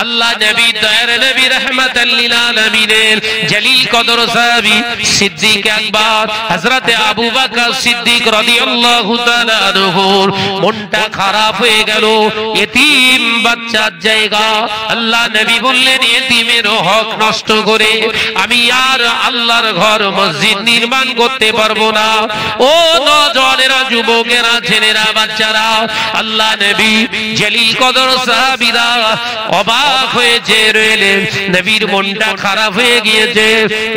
আল্লাহ নবী দয়ার নবী রাহমাতাল লিল আলামিনের জলিল কদর সাহাবী সিদ্দিক আকবর হযরত আবু বকর সিদ্দিক রাদিয়াল্লাহু তাআলা আনহুর মনটা খারাপ হয়ে গেল। এতিম বাচ্চার জায়গা, আল্লাহ নবী বললেন এতিমের হক নষ্ট করে আমি আর আল্লাহর ঘর মসজিদ নির্মাণ করতে পারবো না। ও নওজওয়ানেরা, যুবকেরা, ছেলেরা, বাচ্চারা, আল্লাহ নবী জলিল কদর সাহাবীরা অবাক হয়েছে রইলেন। নবীর মনটা খারাপ হয়ে গিয়েছে।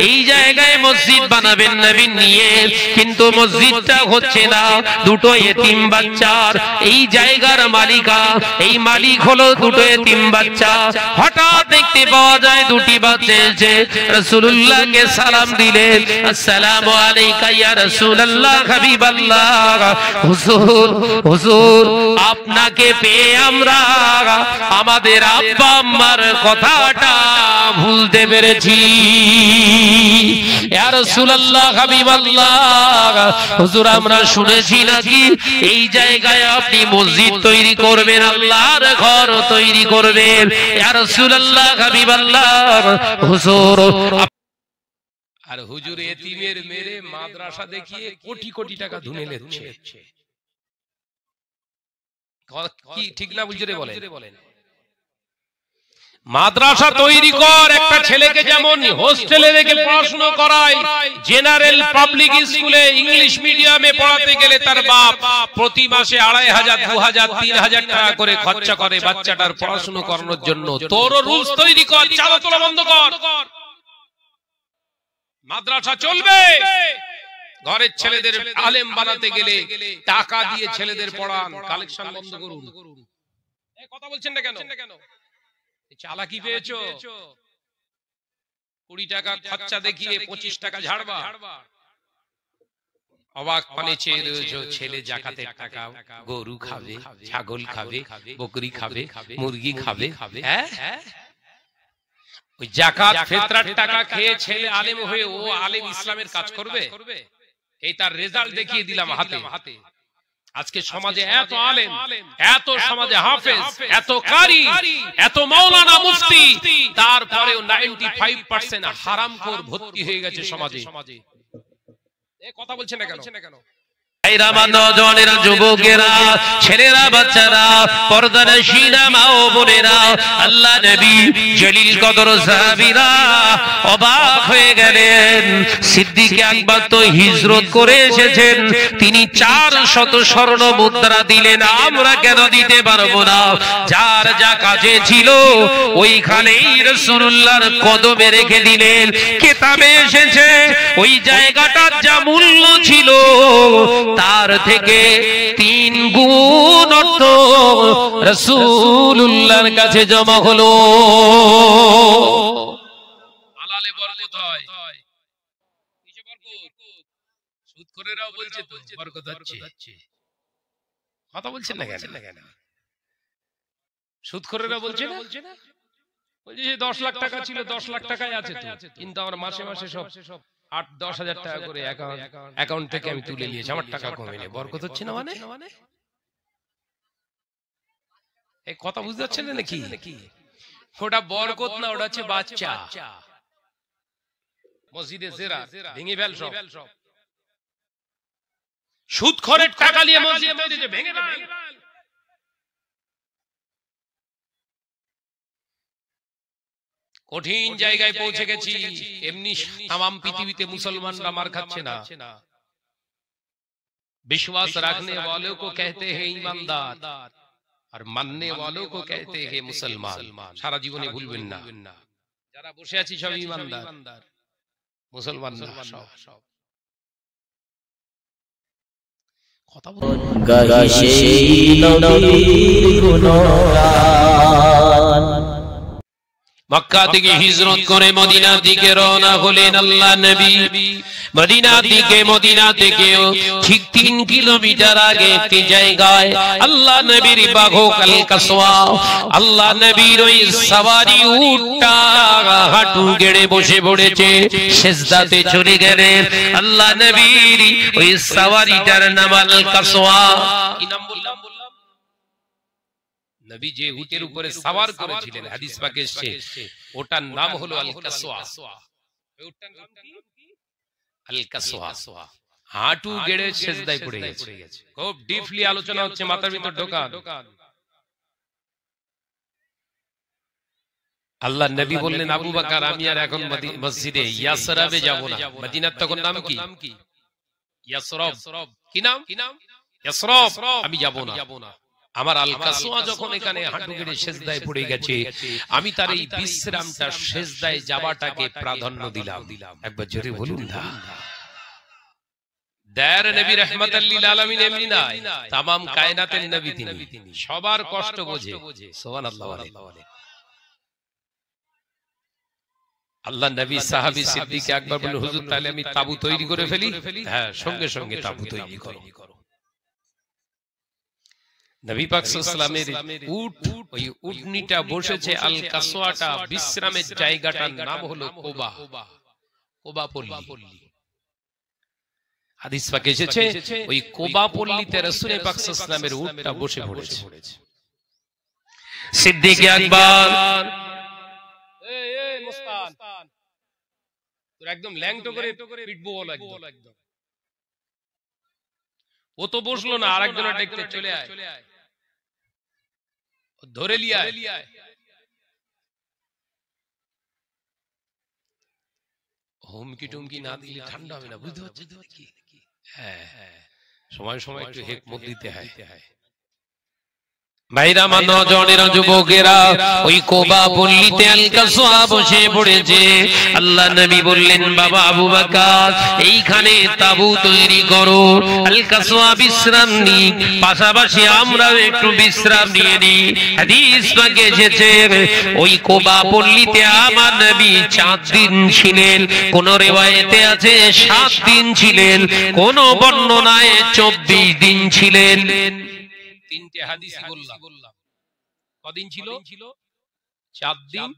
এই জায়গায় মসজিদ বানাবেন নবী নিয়ে, কিন্তু মসজিদটা হচ্ছে না। দুটো এতিম বাচ্চার এই জায়গার মালিকা, এই মালিক হলো দুটো এতিম বাচ্চা। হঠাৎ দেখতে পাওয়া যায় দুটি বাচ্চা এসে রাসূলুল্লাহকে সালাম দিলেন, আসসালামু আলাইকা ইয়া রাসূলুল্লাহ হাবিবাল্লাহ। হুজুর, হুজুর আপনাকে পেয়ে আমরা আমাদের আব্বা আম্মার কথাটা ভুলতে পেরেছি। ইয়া রাসূলুল্লাহ হাবিবাল্লাহ, হুজুর আমরা শুনেছি নাকি এই জায়গায় আপনি মসজিদ তৈরি করবেন, আল্লাহর ঘর তৈরি করবেন। ইয়া রাসূলুল্লাহ হাবিবাল্লাহ, হুজুর। আর হুজুর এতিমের মেরে মাদ্রাসা দেখিয়ে কোটি কোটি টাকা ধুনে নিচ্ছে। কি ঠিক না বুঝরে বলেন? মাদ্রাসা তৈরি কর, একটা ছেলেকে যেমন হোস্টেলে রেখে পড়াশোনা করায়, জেনারেল পাবলিক স্কুলে ইংলিশ মিডিয়ামে পড়াতে গেলে তার বাপ প্রতি মাসে 2500, 2000, 3000 টাকা করে খরচা করে বাচ্চাটার পড়াশোনা করানোর জন্য। তোরও রুলস তৈরি কর, চাঁদা তোলা বন্ধ কর, মাদ্রাসা চলবে। ঘরের ছেলেদের আলেম বানাতে গেলে টাকা দিয়ে ছেলেদের পড়ান, কালেকশন বন্ধ করুন। কথা বলছেন না কেন? চালাকি পেয়েছো? 20 টাকা খরচা দেখিয়ে 25 টাকা ঝাড়বা। অবাক পানিছে ছেলে জাকাতের টাকা গরু খাবে, ছাগল খাবে, বকরি খাবে, মুরগি খাবে। হ্যাঁ, ওই জাকাত ফিতরার টাকা খেয়ে ছেলে আলেম হয়ে ও আলেম ইসলামের কাজ করবে? এই তার রেজাল্ট দেখিয়ে দিলাম হাতে। আজকে সমাজে এত আলেম, এত সমাজে হাফেজ, এত কারি, এত মাওলানা মুফতি, তারপরেও 95% হারামখোর ভর্তি হয়ে গেছে সমাজে। এই কথা বলছেন না কেন? নওজওয়ানেরা, যুবকেরা, ছেলেরা, বাচ্চারা, পর্দানশীনা মা ও বোনেরা, আল্লাহ নবী জলিল কদর সাহাবীরা অবাক হয়ে গেলেন। সিদ্দিক আকবর তো হিজরত করে এসেছেন, তিনি 400 স্বর্ণ মুদ্রা দিলেন। আমরা কেন দিতে পারবো না? যার যা কাজে ছিল ওইখানেই রাসূলুল্লাহর কদমে রেখে দিলেন। কিতাবে এসেছে ওই জায়গাটার যা মূল্য ছিল তার থেকে 3 গুণ অর্থ রাসূলুল্লাহর কাছে জমা হলো। হালালে বরকত হয়, কিসে বরকত? সুদখোরেরাও বলছে তো বরকত হচ্ছে। কথা বলছেন না কেন? সুদখোরেরা বলছে না, বলছে যে 10 লাখ টাকা ছিল, 10 লাখ টাকাই আছে তো, কিন্তু আমার মাসে মাসে সব 8-10 হাজার টাকা করে অ্যাকাউন্ট থেকে আমি তুলে নিয়েছি, আমার টাকা কমেনি। বরকত হচ্ছে না মানে? এই কথা বুঝতে পারছেন নাকি? ওটা বরকত না, ওটা হচ্ছে বাচ্চা। মসজিদে জেরা ভেঙে ফেল সব। সুদখোরের টাকা নিয়ে মসজিদে ভেঙে ফেল। কঠিন জায়গায় পৌঁছে গেছি। এমনি তামাম পৃথিবীতে মুসলমানরা মার খাচ্ছে না। विश्वास रखने वालों को कहते हैं ईमानदार और मानने वालों को कहते हैं मुसलमान। सारा जीवने भूलবেন না, যারা বসে আছি সব ঈমানদার, মুসলমান না সব। কথা বলুন। গাইছে নবীর গুণগান। মক্কা থেকে হিজরত করে মদিনার দিকে রওনা হলেন আল্লাহ নবী। মদিনা থেকে ঠিক 3 কিলোমিটার আগে একটি জায়গায় আল্লাহ নবীর বাঘকাল কাসওয়া, আল্লাহ নবীর ওই সওয়ারি উটটা হাঁটু গেড়ে বসে পড়েছে, সিজদাতে চলে গেলেন। আল্লাহ নবীর ওই সওয়ারিটার নাম আল কাসওয়া। কি নাম বললাম? নবী যে উটের উপরে সওয়ার করেছিলেন হাদিস পাকে এসেছে ওটার নাম হলো আল কাসওয়া। ওই উটটার নাম কি? আল কাসওয়া। হাঁটু গেড়ে সেজদায় পড়ে গেছে। খুব ডিপলি আলোচনা হচ্ছে, মাথার ভিতর ঢোকা। আল্লাহ নবী বললেন, আবু বকর আমি আর এখন মসজিদে ইয়াসরাবে যাব না। মদিনার তখন নাম কি? ইয়াসরব। কি নাম? ইয়াসরব। আমি যাব না। আমার আল কাসওয়া যখন এখানে হাঁটু গেড়ে সেজদায় পড়ে গেছে, আমি তার এই বিশ্রামটা সেজদায় যাওয়াটাকে প্রাধান্য দিলাম। একবার জোরে বলুন না। দায়ের নবী রাহমাতাল লিল আলামিন এমনি নাই, तमाम কায়নাতের নবী তিনি, সবার কষ্ট বোঝে। সুবহানাল্লাহ। আল্লাহ নবী সাহাবী সিদ্দিক আকবর বললেন, হুজুর তাহলে আমি তাবু তৈরি করে ফেলি? হ্যাঁ, সঙ্গে সঙ্গে তাবু তৈরি করো। নবী পাক সাল্লাল্লাহু আলাইহি ওয়াসাল্লামের উট, ওই উটনিটা বসেছে আল কাসওয়াটা বিশ্রামের জায়গাটার নাম হলো কোবা, কোবা পল্লী। হাদিস পাকে এসেছে ওই কোবা পল্লীতে রাসূল পাক সাল্লাল্লাহু আলাইহি ওয়াসাল্লামের উটটা বসে পড়েছে। সিদ্দিক আকবর, এই মুস্তান তোর একদম ল্যাংটো করে পিটবো বল একদম। ও তো বসলো না, আরেকজনের দেখতে চলে আয়, ধরে লিয়া। হুমকি টুমকি না দিলে ঠান্ডা হবে না, বুঝতে পারছেন কি? হ্যাঁ, সময় সময় একটু হিকমত দিতে হয়। ভাইরা, নওজওয়ানেরা, যুবকেরা, ওই কোবা পল্লীতে আল কাসওয়া বসে পড়েছে। আল্লাহ নবী বললেন, বাবা আবু বকর এইখানে তাবু তৈরি করো, আল কাসওয়া বিশ্রাম নি, পাশাপাশি আমরাও একটু বিশ্রাম নিয়ে নিই। হাদিস পাকে এসেছে ওই কোবা পল্লীতে আমার নবী 4 দিন ছিলেন, কোন রিওয়ায়েতে আছে 7 দিন ছিলেন, কোন বর্ণনায় 24 দিন ছিলেন। তিনটে হাদিসই বললাম। কদিন ছিল? 4 দিন।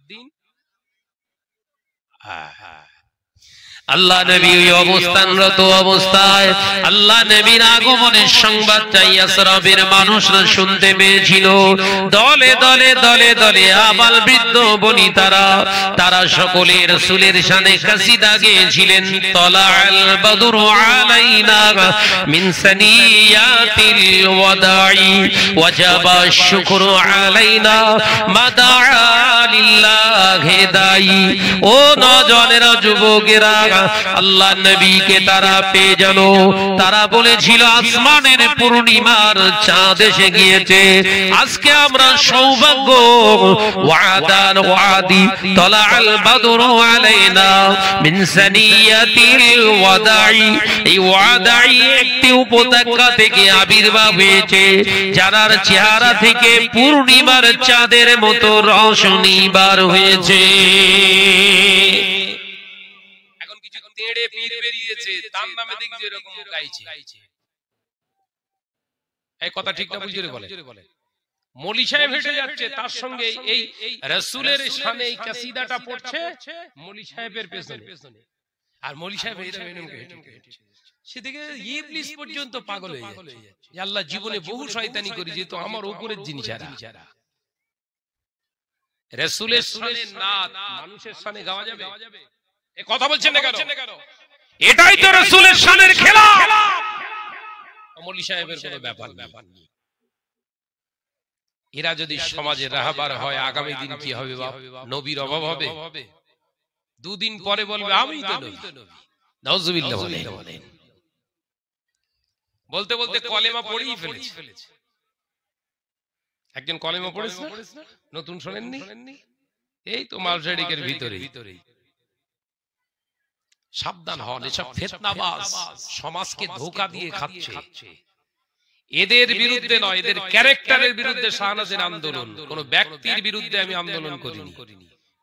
আল্লাহ নবী ওই অবস্থানরত অবস্থায় আল্লাহ নবীর আগমনের সংবাদটা ইয়াসরাবের মানুষরা শুনতে পেয়েছিল। দলে দলে দলে দলে আবাল বৃদ্ধ বনিতারা, তারা সকলে রাসূলের শানে কাসিদা গেয়েছিলেন। তলাআল বদরু আলাইনা মিন সানিয়াতিল ওয়াদাই ওয়াজাবা শুকরু আলাইনা মাদা লিল্লাহি দাই। ও নওজওয়ানেরা, যুবকেরা, আল্লাহ নবীকে তারা পেয়ে গেল। তারা বলেছিল আসমানের পূর্ণিমার চাঁদ এসে গিয়েছে, আজকে আমরা সৌভাগ্য। ওয়াদান ওয়াদি তলাআল বদরু আলাইনা মিন সানিয়াতিল ওয়াদাই। এই ওয়াদাই একটি উপত্যকা থেকে আবির্ভাব হয়েছে, যার চেহারা থেকে পূর্ণিমার চাঁদের মতো রোশনি বার হয়েছে। তেড়ে পীর বেরিয়েছে, তার নামে দেখছি এরকম গাইছে। এই কথা ঠিক না? বুঝে বলে মৌলী সাহেব হেঁটে যাচ্ছে, তার সঙ্গে এই রাসূলের শানে এই কাসিদাটা পড়ছে মৌলী সাহেবের পেছনে, আর মৌলী সাহেব সেদিকে ইবলিস পর্যন্ত পাগল হয়ে যাচ্ছে। আল্লাহ জীবনে বহু শয়তানি করেছে, তো আমার উপরের জিনিস যারা রাসূলের শানে নাত মানুষের শানে গাওয়া যাবে? কথা বলছেন না কেন? এটাই তো রাসূলের শানের খেলাফ। মৌলী সাহেবের কোনো ব্যাপার নেই। এরা যদি সমাজে রাহবার হয়, আগামী দিন কি হবে? নবীর অভাব হবে? 2 দিন পরে বলবে আমি তো নবী। নাউজুবিল্লাহ বলেন। বলতে বলতে কলেমা পড়েই ফেলেছে। একজন কলেমা পড়েছে না? নতুন শোনেননি? এই তো মালসাডিকের ভিতরেই। সাবধান হন, এসব ফিতনাবাজ সমাজকে ধোঁকা দিয়ে খাচ্ছে। এদের বিরুদ্ধে নয়, এদের ক্যারেক্টারের বিরুদ্ধে শাহনাজের আন্দোলন। কোন ব্যক্তির বিরুদ্ধে আমি আন্দোলন করিনি।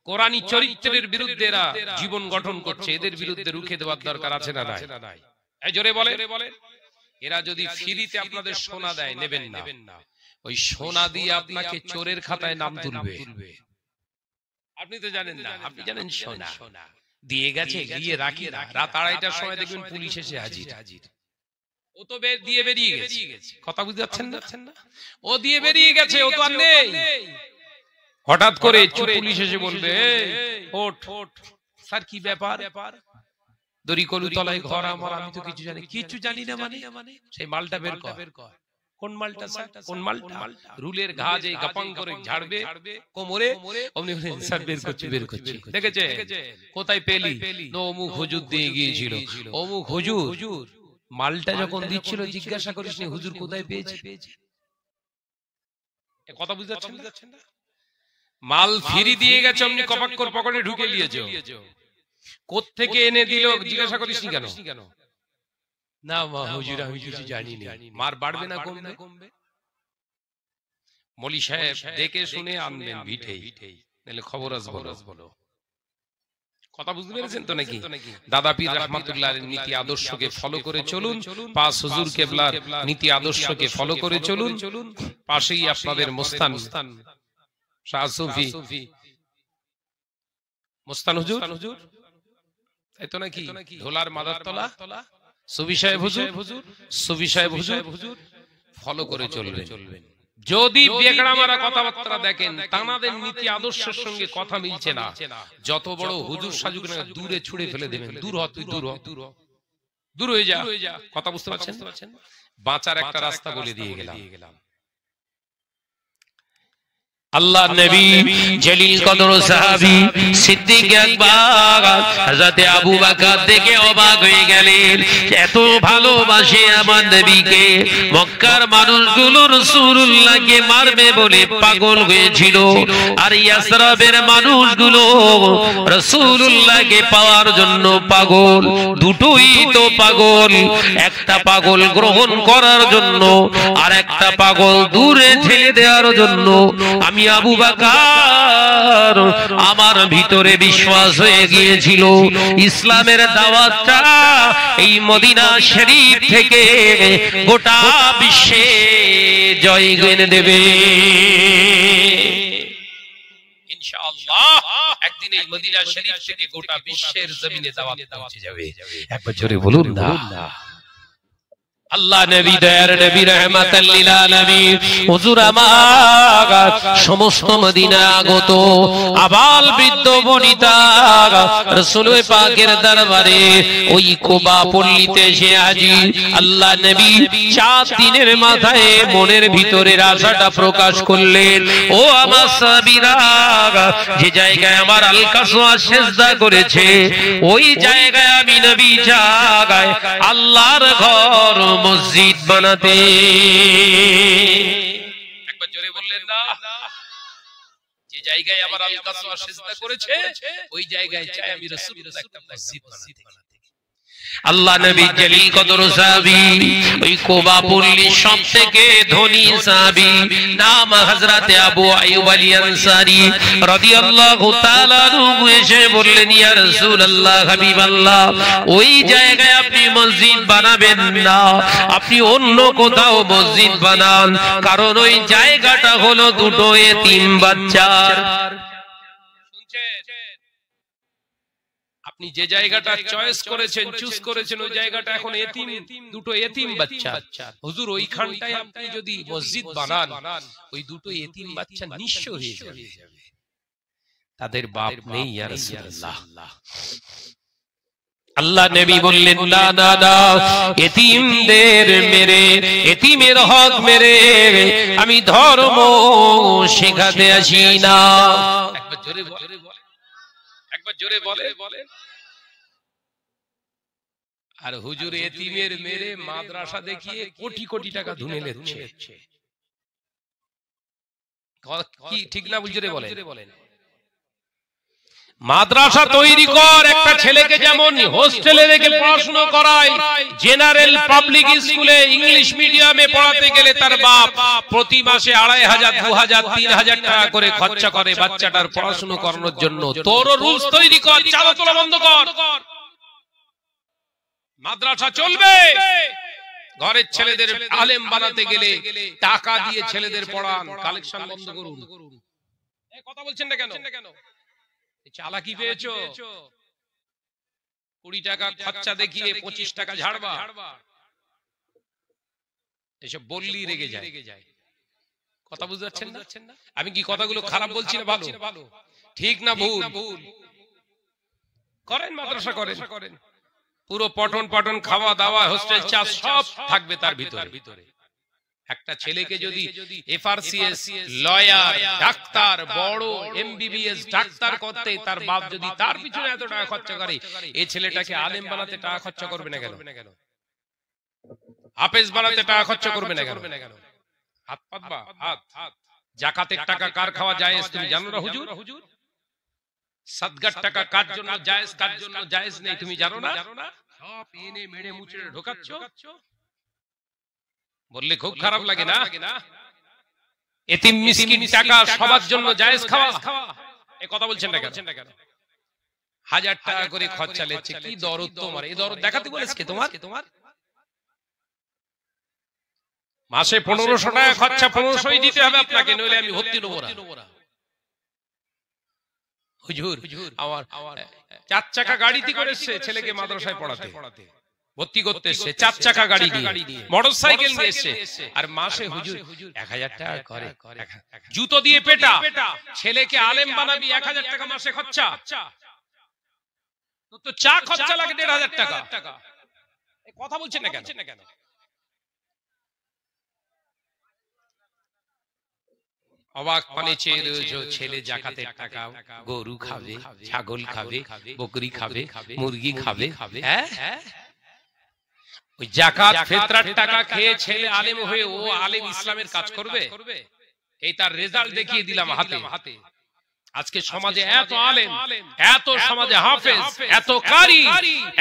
কোরআনী চরিত্রের বিরুদ্ধে এরা জীবন গঠন করছে, এদের বিরুদ্ধে রুখে দেওয়ার দরকার আছে না নাই? এই জোরে বলে। এরা যদি ফ্রিতে আপনাদের সোনা দেয়, নেবেন না। ওই সোনা দিয়ে আপনাকে চোরের খাতায় নাম তুলবে। আপনি তো জানেন না, আপনি জানেন সোনা দিয়ে গেছে, গিয়ে রাখি রাত 2:30টার সময় দেখবেন পুলিশ এসে হাজির। ও তো দিয়ে বেরিয়ে গেছে, কথা বুঝতে পারছেন না? ও দিয়ে বেরিয়ে গেছে, ও তো আর নেই। হঠাৎ করে পুলিশ এসে বলবে, ওঠ স্যার কি ব্যাপার? দড়িকলু তলায় ঘর আমার, আমি তো কিছু জানি না মানে সেই মালটা বের কর। কোন মালটা স্যার? কোন মালটা? রুলের ঘা যে গাপাং করে ঝাড়বে কোমরে, অমনি স্যার বের করছি। দেখেছে? কোথায় পেলি? অমুক হুজুর দিয়ে গিয়েছিল। অমুক হুজুর মালটা যখন দিচ্ছিল জিজ্ঞাসা করিসনি হুজুর কোথায় পেয়েছে? কথা বুঝতে পারছেন না? মাল ফিরি দিয়ে গেছে, অমনি কপাক করে পকেটে ঢুকে নিয়েছো। কোত্থেকে এনে দিল জিজ্ঞাসা করিসনি কেন? না মা হুজুর আমি কিছু জানি না। মার বাড়বে না কমবে? মলি সাহেব দেখে শুনে আনবেন ভিটেই, নাহলে খবর বলো। কথা বুঝতে পেরেছেন তো নাকি? দাদা পীর রাহমাতুল্লাহর নীতি আদর্শকে ফলো করে চলুন, পাঁচ হুজুর কেবলার নীতি আদর্শকে ফলো করে চলুন। পাশেই আপনাদের মোস্তান শাহ সুফি মোস্তান হুজুর, তাই তো নাকি? ধোলার মাদারতলা সুফি সাহেব হুজুর ফলো করে চলবেন। যদি বেগড়া মারা কথাবার্তা দেখেন, তানাদের নীতি আদর্শের সঙ্গে কথা মিলছে না, যত বড় হুজুর সাজুক না দূরে ছুড়ে ফেলে দেবেন। দূর হ, তুই দূর হয়ে যা। কথা বুঝতে পারছেন? বাঁচার একটা রাস্তা বলে দিয়ে গেলাম। আল্লাহ নবী জলিল কদর সাহাবী সিদ্দিক আকবর হযরত আবু বকর দেখে অবাক হয়ে গেলেন। এত ভালোবাসে আমার নবীকে, মক্কার মানুষগুলো রাসূলুল্লাহকে মারবে বলে পাগল হয়েছিল, আর ইয়াসরাবের মানুষগুলো রাসূলুল্লাহকে পাওয়ার জন্য পাগল। দুটোই তো পাগল, একটা পাগল গ্রহণ করার জন্য আর একটা পাগল দূরে ঠেলে দেওয়ার জন্য। আমি আবু বকর আমার ভিতরে বিশ্বাস হয়ে গিয়েছিল ইসলামের দাওয়াতটা এই মদিনা শরীফ থেকে গোটা বিশ্বে জয় এনে দেবে ইনশাআল্লাহ। একদিন এই মদিনা শরীফ থেকে গোটা বিশ্বের জমিনে দাওয়াত পৌঁছে যাবে। একবার জোরে বলুন না। আল্লাহ নবী দয়ার নবী রহমাতাল লিল আলামিন হুজুর আমার সমস্ত মদিনা আগত আবাল বৃদ্ধ বনিতা রাসূল পাকের দরবারে ওই কুবা পল্লীতে এসে হাজির। আল্লাহ নবী 4 দিনের মাথায় মনের ভিতরের আশাটা প্রকাশ করলেন, ও আমার সাহাবীরা, যে জায়গায় আমার আল কাসওয়া সিজদা করেছে ওই জায়গায় আমি নবী জায়গায় আল্লাহর ঘর মসজিদ বানাতে। একবার জোরে বললেন না? যে জায়গায় আমার আল কাসওয়া সিজদা করেছে ওই জায়গায় চাই আমি রাসূলুল্লাহ একটা মসজিদ বানাতে। আল্লাহ নবী জলিল কদর সাহাবী ওই কুবা পল্লীর সবথেকে ধনী সাহাবী নাম হযরত আবু আইয়ুব আল আনসারী রাদিয়াল্লাহু তাআলা আনহু এসে বললেন, ইয়া রাসূলুল্লাহ হাবিবাল্লাহ, ওই জায়গায় আপনি মসজিদ বানাবেন না, আপনি অন্য কোথাও মসজিদ বানান, কারণ ওই জায়গাটা হলো দুটো এতিম বাচ্চার। আপনি যে জায়গাটা চয়েস করেছেন, চুজ করেছেন, ওই জায়গাটা এখন এতিম, দুটো এতিম বাচ্চা। হুজুর ওইখানটায় আপনি যদি মসজিদ বানান, ওই দুটো এতিম বাচ্চা নিঃস্ব হয়ে যাবে, তাদের বাপ নেই ইয়া রাসূলুল্লাহ। আল্লাহ নবী বললেন, না না না, এতিমদের মেরে, এতিমের হক মেরে আমি ধর্ম শেখাতে আসি না। একবার জোরে বলে, একবার জোরে বলে। আর হুজুর এতিমের মেরে মাদ্রাসা দেখিয়ে কোটি কোটি টাকা ধুনে নিচ্ছে। কি ঠিক না? বুঝে বলেন। মাদ্রাসা তৈরি কর, একটা ছেলেকে যেমন হোস্টেলে রেখে পড়াশোনা করায়, জেনারেল পাবলিক স্কুলে ইংলিশ মিডিয়ামে পড়াতে গেলে তার বাপ প্রতি মাসে 2500, 2000, 3000 টাকা করে খরচা করে বাচ্চাটার পড়াশোনা করানোর জন্য। তোর রুলস তৈরি কর, চাঁদা তোলা বন্ধ কর, মাদ্রাসা চলবে। ঘরের ছেলেদের আলেম বানাতে গেলে টাকা দিয়ে ছেলেদের পড়ান, কালেকশন বন্ধ করুন। কথা বলছেন না কেন? চালাকি পেয়েছো? 20 টাকা খরচা দেখিয়ে 25 টাকা ঝাড়বা। এসব বললি রেগে যায়। কথা বুঝতে পারছেন না? আমি কি কথাগুলো খারাপ বলছি না ভালো? ঠিক না ভুল? করেন মাদ্রাসা করেন, পুরো পঠন পঠন খাওয়া দাওয়া হোস্টেল চার্জ সব থাকবে তার ভিতরে। একটা ছেলেকে যদি এফআরসিএস লয়ার ডাক্তার বড় এমবিবিএস ডাক্তার করতে তার বাপ যদি তার পিছনে এত টাকা খরচা করে, এই ছেলেটাকে আলেম বানাতে টাকা খরচা করবে না কেন? হাফেজ বানাতে টাকা খরচা করবে না কেন? হাত পাতবা হাত। যাকাতের টাকা কার খাওয়া জায়েজ তুমি জানো না হুজুর? সাদগার টাকা কার জন্য জায়েজ কার জন্য জায়েজ নেই তুমি জানো না? সব এনে মেরে মুচড়ে ঢোকাচ্ছ, বললে খুব খারাপ লাগে না? এতিম মিসকিন টাকা সবার জন্য জায়েজ খাওয়া, এই কথা বলছেন না কেন? 1000 টাকা করে খরচা লেচ্ছে, কি দরদ তোমার? এই দরদ দেখাতে বলেছে কে তোমার? মাসে 1500 টাকা খরচা 1500ই দিতে হবে আপনাকে, নইলে আমি ভর্তি নেব না। হুজুর আমার 4 চাকা গাড়িতে করেছে ছেলেকে মাদ্রাসায় পড়াতে, ভর্তি করতে এসেছে 4 চাকা গাড়ি দিয়ে, মোটরসাইকেল নিয়ে এসেছে, আর মাসে হুজুর 1000 টাকা করে জুতো দিয়ে পেটা। ছেলেকে আলেম বানাবি 1000 টাকা মাসে খরচা, তো চা খরচা লাগে 1500 টাকা। এই কথা বলছেন না কেন? অবাক পানে চেয়ে রয়েছে, ছেলে জাকাতের টাকা গরু খাবে, ছাগল খাবে, বকরি খাবে, মুরগি খাবে। হ্যাঁ, ওই জাকাত ফিতরার টাকা খেয়ে ছেলে আলেম হয়ে ও আলেম ইসলামের কাজ করবে? এই তার রেজাল্ট দেখিয়ে দিলাম হাতে। আজকে সমাজে এত আলেম, এত সমাজে হাফেজ, এত কারি,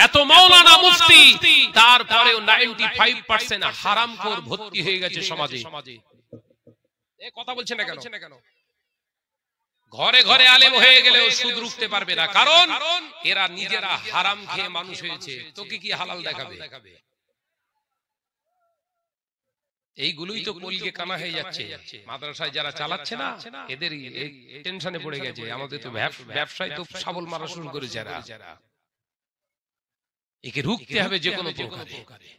এত মাওলানা মুফতি, তারপরেও 95% হারামখোর ভর্তি হয়ে গেছে সমাজে। কথা বলছেন না কেন? ঘরে ঘরে আলেম হয়ে গেলেও সুদ রুখতে পারবে না, কারণ এরা নিজেরা হারাম খেয়ে মানুষ হয়েছে। তোকে কি হালাল দেখাবে? এইগুলোই তো কলকে কানা হয়ে যাচ্ছে। মাদ্রাসায় যারা চালাচ্ছে না, এদের টেনশনে পড়ে গেছে। আমাদের তো ব্যবসায় তো সাবল মারা শুরু করেছে এরা। একে রুখতে হবে যে কোনো প্রকারে।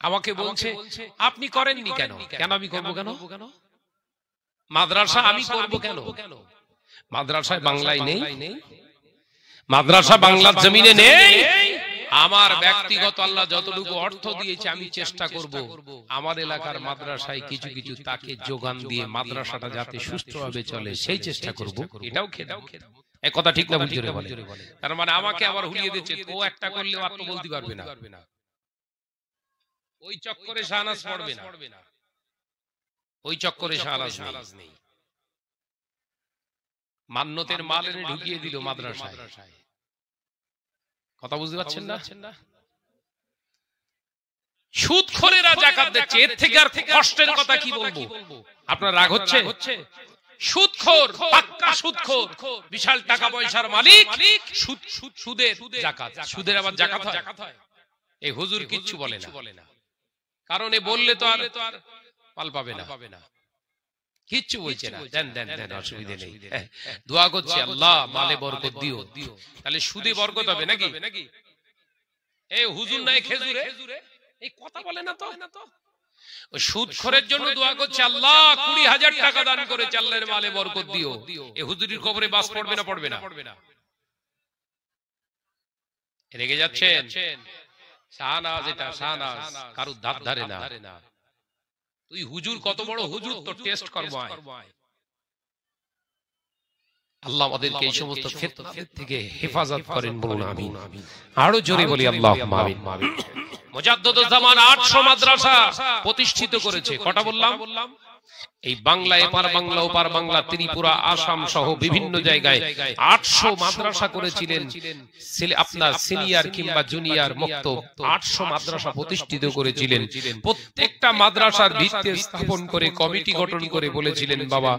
আমাকে বলছে আপনি করেননি কেন? আমি করবো কেন? মাদ্রাসা আমি করবো কেন? মাদ্রাসায় বাংলায় নেই, মাদ্রাসা বাংলার জমিনে নেই। আমার ব্যক্তিগত আল্লাহ যতটুকু অর্থ দিয়েছে আমি চেষ্টা করব আমার এলাকার মাদ্রাসায় কিছু কিছু তাকে যোগান দিয়ে মাদ্রাসাটা যাতে সুষ্ঠুভাবে চলে সেই চেষ্টা করব। এটাও খেদাও। এই কথা ঠিক না ভুল জোরে বলে? তার মানে আমাকে আবার হুলিয়ে দিচ্ছে, ও একটা করলে আর তো বলতে পারবে না। ওই চক্করে শাহনাজ পড়বে না, ওই চক্করে শাহনাজ নেই। মান্নতের মাল এনে ঢুকিয়ে দিল মাদ্রাসায়। কথা বুঝতে পারছেন না? সুদখোরেরা জাকাত দিচ্ছে, এর থেকে আর কষ্টের কথা কি বলবো? আপনার রাগ হচ্ছে? সুদখোর, পাক্কা সুদখোর, বিশাল টাকা পয়সার মালিক, সুদের জাকাত। সুদের আবার জাকাত হয়? এই হুজুর কিচ্ছু বলে না, কারণ এ বললে তো আর পাল পাবে না। কিচ্ছু বলছে না। দেন, অসুবিধা নেই। দোয়া করছি আল্লাহ মালে বরকত দিও। তাহলে সুদে বরকত হবে নাকি? এই হুজুর নাই খেজুরে, এই কথা বলে না তো। সুদখোরের জন্য দোয়া করছে আল্লাহ 20,000 টাকা দান করে আল্লাহর মালে বরকত দিও। এই হুজুরির কবরে বাস পড়বে না? রেগে যাচ্ছেন? শাহনাজ, এটা শাহনাজ কারুর ধার ধারে না। তুই হুজুর, কত বড় হুজুর, তো টেস্ট করবো। আল্লাহ আমাদেরকে এই সমস্ত ফিতনা থেকে হেফাজত করেন, বলুন আমিন। আরো জোরে বলি আল্লাহুম্মা আমিন। মুজাদ্দিদুজ জামান 800 মাদ্রাসা প্রতিষ্ঠিত করেছে। কটা বললাম? এই বাংলা, এপার বাংলা, ওপার বাংলা, ত্রিপুরা, আসাম সহ বিভিন্ন জায়গায় 800 মাদ্রাসা করেছিলেন। আপনার সিনিয়র কিংবা জুনিয়র মক্তব 800 মাদ্রাসা প্রতিষ্ঠিত করেছিলেন। প্রত্যেকটা মাদ্রাসার ভিত্তি স্থাপন করে কমিটি গঠন করে বলেছিলেন, বাবা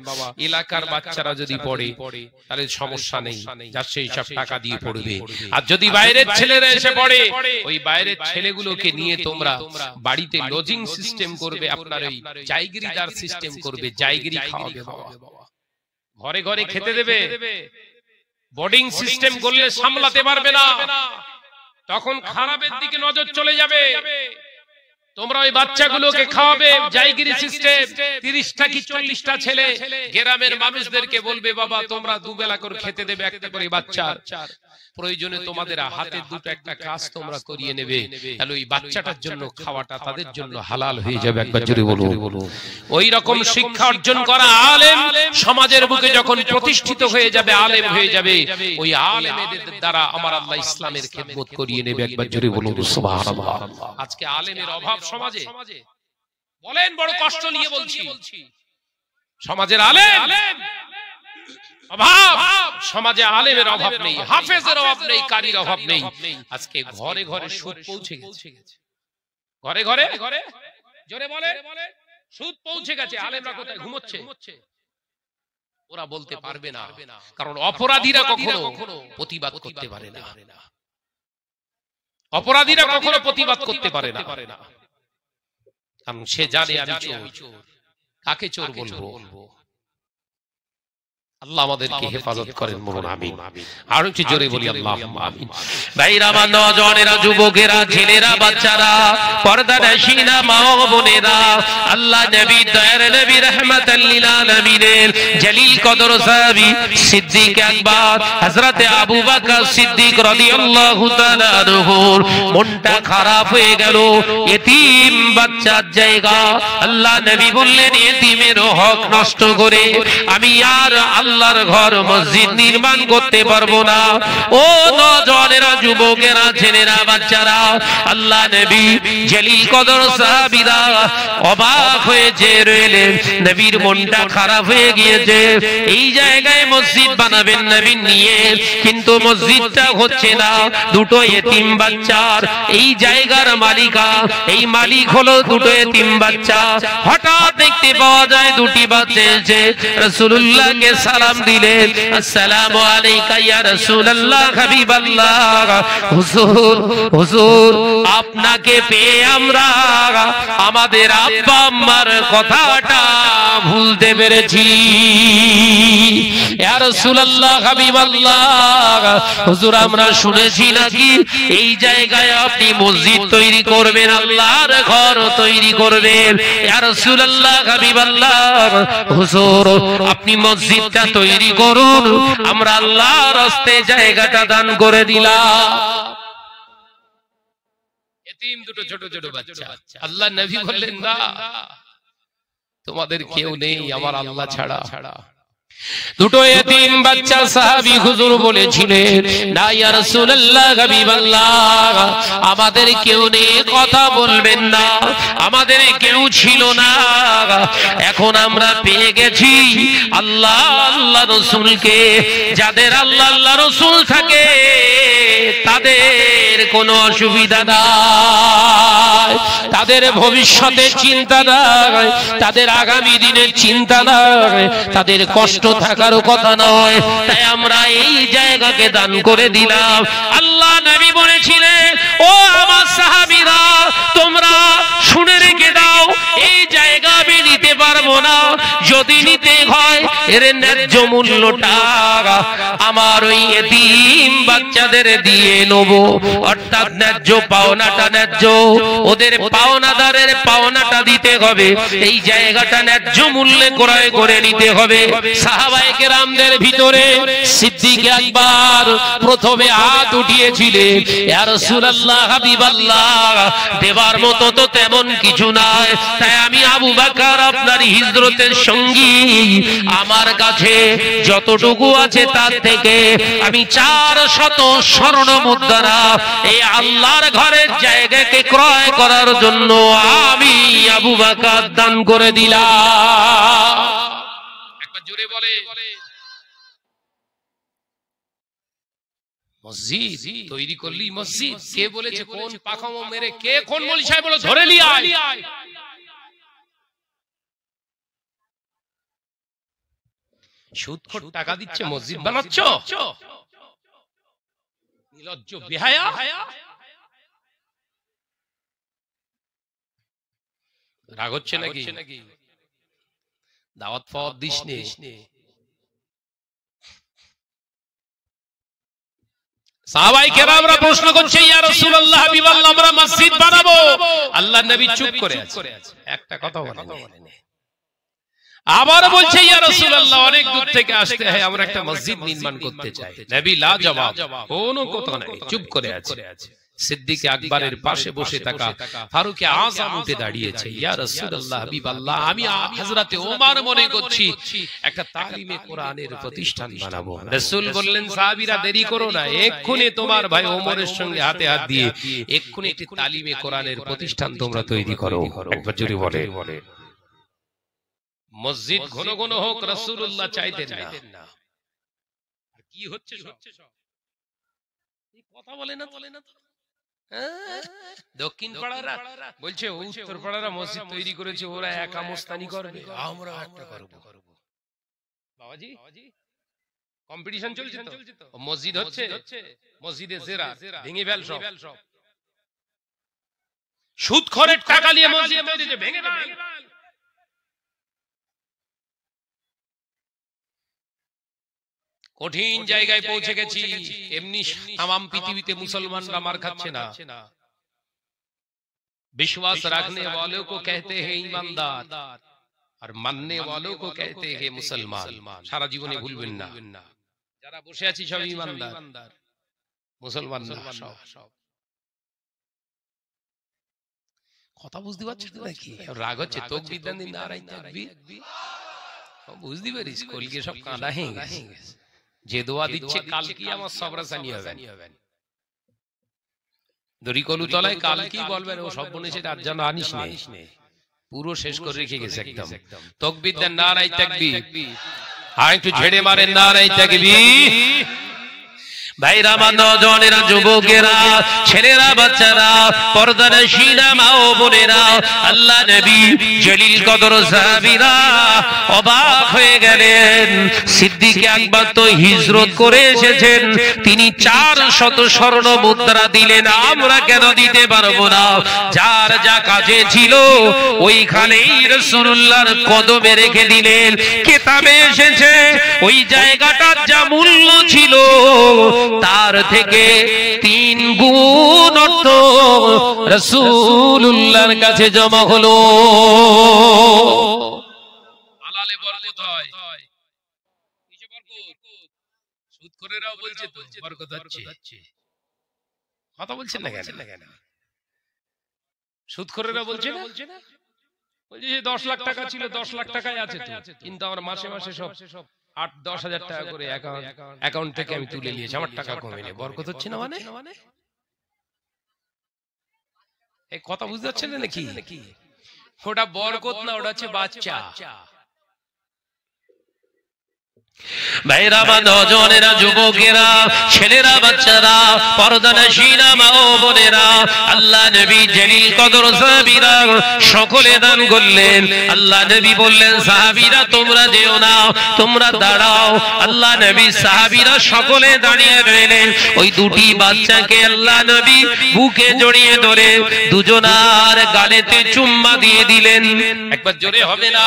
এলাকার বাচ্চারা যদি পড়ে তাহলে সমস্যা নেই, যার সেই সব টাকা দিয়ে পড়বে। আর যদি বাইরের ছেলেরা এসে পড়ে, ওই বাইরের ছেলেগুলোকে নিয়ে তোমরা বাড়িতে লজিং সিস্টেম করবে, আপনার ওই জায়গিরিদার সিস্টেম করবে, জায়গিরি খাওয়াবে, ঘরে ঘরে খেতে দেবে। বোর্ডিং সিস্টেম করলে সামলাতে পারবে না, তখন খারাপের দিকে নজর চলে যাবে। তোমরা ওই বাচ্চাগুলোকে খাওয়াবে জায়গিরি সিস্টেম, 30টা কি 40টা ছেলে গ্রামের মানুষদেরকে বলবে বাবা তোমরা দুবেলা করে খেতে দেবে একটা করে বাচ্চা, প্রয়োজনে তোমাদের হাতে দুটো একটা কাজ তোমরা করিয়ে নেবে, তাহলে ওই বাচ্চাটার জন্য খাওয়াটা তাদের জন্য হালাল হয়ে যাবে। একবার জোরে বলুন। ওই রকম শিক্ষা অর্জন করা আলেম সমাজের বুকে যখন প্রতিষ্ঠিত হয়ে যাবে, আলেম হয়ে যাবে, ওই আলেমেদের দ্বারা আমার আল্লাহ ইসলামের খেদমত করিয়ে নেবে। একবার জোরে বলুন সুবহানাল্লাহ। আজকে আলেমের অভাব সমাজে, বলেন বড় কষ্ট নিয়ে বলছি, সমাজের আলেম অভাব, সমাজে আলেমের অভাব নেই, হাফেজের অভাব নেই, কারীর অভাব নেই। আজকে ঘরে ঘরে সুদ পৌঁছে গেছে, ঘরে ঘরে জোরে বলে সুদ পৌঁছে গেছে। আলেমরা কোথায় ঘুমোচ্ছে? ওরা বলতে পারবে না, কারণ অপরাধীরা কখনো প্রতিবাদ করতে পারে না, অপরাধীরা কখনো প্রতিবাদ করতে পারে না, কারণ সে জানে আমি চোর, কাকে চোর বলবো। আল্লাহ আমাদেরকে হেফাজত করেন, বলুন আমিন। আর একটু জোরে বলি আল্লাহুম্মা আমিন। ভাইরা, আমার নওজওয়ানেরা, যুবকেরা, ছেলেরা, বাচ্চারা, পর্দানশীনা মা ও বোনেরা, আল্লাহ নবী, দয়ার নবী, রাহমাতাল লিল আলামিনের জলিল কদর সাহাবী সিদ্দিক আকবর হযরত আবু বকর সিদ্দিক রাদিয়াল্লাহু তাআলা আনহুর মনটা খারাপ হয়ে গেল এতিম বাচ্চার জায়গা। আল্লাহ নবী বললেন, এতিমের হক নষ্ট করে আমি আর আল্লাহর ঘর মসজিদ নির্মাণ করতে পারবো না। ও নওজওয়ানেরা, যুবকেরা, ছেলেরা, বাচ্চারা, আল্লাহ নবী জলিল কদর সাহাবীরা অবাক হয়ে যে রইলেন। নবীর মনটা খারাপ হয়ে গিয়েছে, এই জায়গায় মসজিদ বানাবেন নবী নিয়ে, কিন্তু মসজিদটা হচ্ছে না। দুটো এতিম বাচ্চার এই জায়গার মালিকা, এই মালিক হলো দুটো এতিম বাচ্চা। হঠাৎ দেখতে পাওয়া যায় দুটি বাচ্চা এসে রাসূলুল্লাহকে সালাম দিলেন, আসসালামু আলাইকা ইয়া রাসূলুল্লাহ, হাবিবাল্লাহ। হুজুর, হুজুর, আপনাকে পেয়ে আমরা আমাদের আব্বা আম্মার কথাটা ভুলতে পেরেছি। ইয়া রাসূলুল্লাহ, হাবিবাল্লাহ, হুজুর আমরা শুনেছি নাকি এই জায়গায় আপনি মসজিদ তৈরি করবেন, আল্লাহর ঘর তৈরি করবেন। ইয়া রাসূলুল্লাহ, হাবিবাল্লাহ, হুজুর আপনি মসজিদটা তৈরি করুন, আমরা আল্লাহর রাস্তায় জায়গাটা দান করে দিলাম। এতিম দুটো ছোট ছোট বাচ্চা। আল্লাহ নবী বললেন, না, তোমাদের কেউ নেই আমার আল্লাহ ছাড়া। দুটো এতিম বাচ্চা সাহাবী হুজুর বলেছিলেন, না ইয়া রাসূলুল্লাহ, হাবিবাল্লাহ, আমাদের কেউ নেই, কথা বলবেন না, আমাদের কেউ ছিল না, এখন আমরা পেয়ে গেছি আল্লাহ আল্লাহ রাসূলকে। যাদের আল্লাহ আল্লাহ রাসূল থাকে তাদের কোনো অসুবিধা নাই, তাদের ভবিষ্যতের চিন্তা নাই, তাদের আগামী দিনের চিন্তা নাই, তাদের কষ্ট থাকার কথা নয়। তাই আমরা এই জায়গাকে দান করে দিলাম। আল্লাহ নবী বলেছিলেন, ও আমার সাহাবীরা, তোমরা শুনে রেখে দাও, এই জায়গা আমি নিতে পারবো না, যদি নিতে হয় এর ন্যায্য মূল্যটা আমার ওই এতিম বাচ্চাদের দিয়ে নেব, অর্থাৎ ন্যায্য পাওনাটা, ন্যায্য ওদের পাওনাদারের পাওনাটা দিতে হবে, এই জায়গাটা ন্যায্য মূল্যে ক্রয় করে নিতে হবে। সাহাবায়ে কেরামদের ভিতরে সিদ্দিক আকবর প্রথমে হাত উঠিয়েছিলেন, ইয়া রাসূলুল্লাহ, হাবিবাল্লাহ, দেবার মতো তো তেমন কিছু নাই, তাই আমি আবু বকর আপনার হিজরতের সঙ্গী, আমার কাছে যতটুকু আছে তার থেকে আমি 400 স্বর্ণ মুদ্রা এই আল্লাহর ঘরের জায়গাকে ক্রয় করার জন্য আমি আবু বকর দান করে দিলাম। একবার জোরে বলে, মসজিদ তৈরি করলি, মসজিদ কে বলেছে? কোন পাখামো মেরে কে কোন মৌলভী সাহেব বলে ধরে নিয়ে আয়। সুদখোর টাকা দিচ্ছে, মসজিদ বানাচ্ছ, নির্লজ্জ বেহায়া। রাগ হচ্ছে নাকি? দাওয়াত ফাওয়াত দিস নে, সাহাবায়ে কেরামরা প্রশ্ন করছে, ইয়া রাসূলুল্লাহ, হাবিবাল্লাহ, আমরা মসজিদ বানাবো। আল্লাহর নবী চুপ করে আছে, একটা কথা বলেন। আবার বলছে, ইয়া রাসূলুল্লাহ, অনেক দূর থেকে আসতে হয়, আমরা একটা মসজিদ নির্মাণ করতে চাই। নবী লা জবাব, কোনো কথা নাই, চুপ করে আছে। সিদ্দিক আকবরের পাশে বসে থাকা ফারুক আযম উঠে দাঁড়িয়েছে, ইয়া রাসূলুল্লাহ, হাবিবাল্লাহ, আমি হযরতে ওমর মনে করছি একটা তালিমে কোরআনের প্রতিষ্ঠান বানাবো। রাসূল বললেন, সাহাবীরা দেরি করো না, এক্ষুনি তোমার ভাই ওমরের সঙ্গে হাতে হাত দিয়ে এক্ষুনি একটি তালিমে কোরআনের প্রতিষ্ঠান তোমরা তৈরি করো। একবার জোরে বলে। মসজিদ ঘন ঘন হোক রাসূলুল্লাহ চাইতেন না। আর কি হচ্ছে সব এই কথা বলে না তো। দক্ষিণ পাড়ারা বলছে উত্তর পাড়ারা মসজিদ তৈরি করেছে, ওরা একা মোস্তানি করবে, আমরা একটা করব। বাবাজি কম্পিটিশন চলছে তো, মসজিদ হচ্ছে, মসজিদে জেরা ভেঙে ফেল সব, সুদখোরের টাকা নিয়ে মসজিদ তৈরি হচ্ছে, ভেঙে ফেল। কঠিন জায়গায় পৌঁছে গেছি। এমনি তামাম পৃথিবীতে মুসলমানরা মার খাচ্ছে না। विश्वास रखने वालों को कहते हैं ईमानदार और मानने वालों को कहते हैं मुसलमान। सारा जीवने भूलবেন না, যারা বসে আছি সব ঈমানদার, মুসলমান না সব। কথা বুঝতে পারছিস নাকি? রাগ হচ্ছে, তাকবীর দেন, নারায়ে তাকবীর, বুঝতে পারিস? কলকে সব কাঁদা হয়ে গেছে। যে দোয়া দিচ্ছে কাল কি আমার সবরাসানি হবে। দড়িকলু তলায় কাল কি বলবেন, ও সব বনেছে, রাত যেন আনিস নেই, পুরো শেষ করে রেখে গেছে একদম। তাকবীর দেন, নারায়ে তাকবীর, আর একটু ঝেড়ে মারেন, নারায়ে তাকবীর। ভাইরা, আমার নওজওয়ানেরা, যুবকেরা, ছেলেরা, বাচ্চারা, পর্দানশীনা মা ও বোনেরা, আল্লাহ নবী জলিল কদর সাহাবীরা অবাক হয়ে গেলেন। সিদ্দিক আকবর তো হিজরত করে এসেছেন, তিনি 400 স্বর্ণ মুদ্রা দিলেন, আমরা কেন দিতে পারবো না? যার যা কাজে ছিল ওইখানেই রাসূলুল্লাহর কদমে রেখে দিলেন। কিতাবে এসেছে ওই জায়গাটার যা মূল্য ছিল তার থেকে 3 গুণ অর্থ রাসূলুল্লাহর কাছে জমা হলো। হালালে বরকত হয়, কিসে বরকত? সুদখোরেরাও বলছে তো বরকত হচ্ছে। কথা বলছেন না কেন? সুদখোরেরা বলছে না, বলছে যে 10 লাখ টাকা ছিল, 10 লাখ টাকাই আছে তো, কিন্তু আমার মাসে মাসে সব 8-10 হাজার টাকা করে অ্যাকাউন্ট থেকে আমি তুলে নিয়েছি, আমার টাকা কমেনি, বরকত হচ্ছে না মানে? এই কথা বুঝতে পারছেন না নাকি? ওটা বরকত না, ওটা হচ্ছে বাচ্চা। ভাইরা, নওজওয়ানেরা, যুবকেরা, ছেলেরা, বাচ্চারা, পর্দানশীনা মা ও বোনেরা, আল্লাহ নবী জলিল কদর সাহাবীরা সকলে দান করলেন। আল্লাহ নবী বললেন, সাহাবীরা তোমরা যেও না, তোমরা দাঁড়াও। আল্লাহ নবী সাহাবীরা সকলে দাঁড়িয়ে রইলেন। ওই দুটি বাচ্চাকে আল্লাহ নবী বুকে জড়িয়ে ধরে দুজনার গালেতে চুম্মা দিয়ে দিলেন। একবার জোরে হবে না?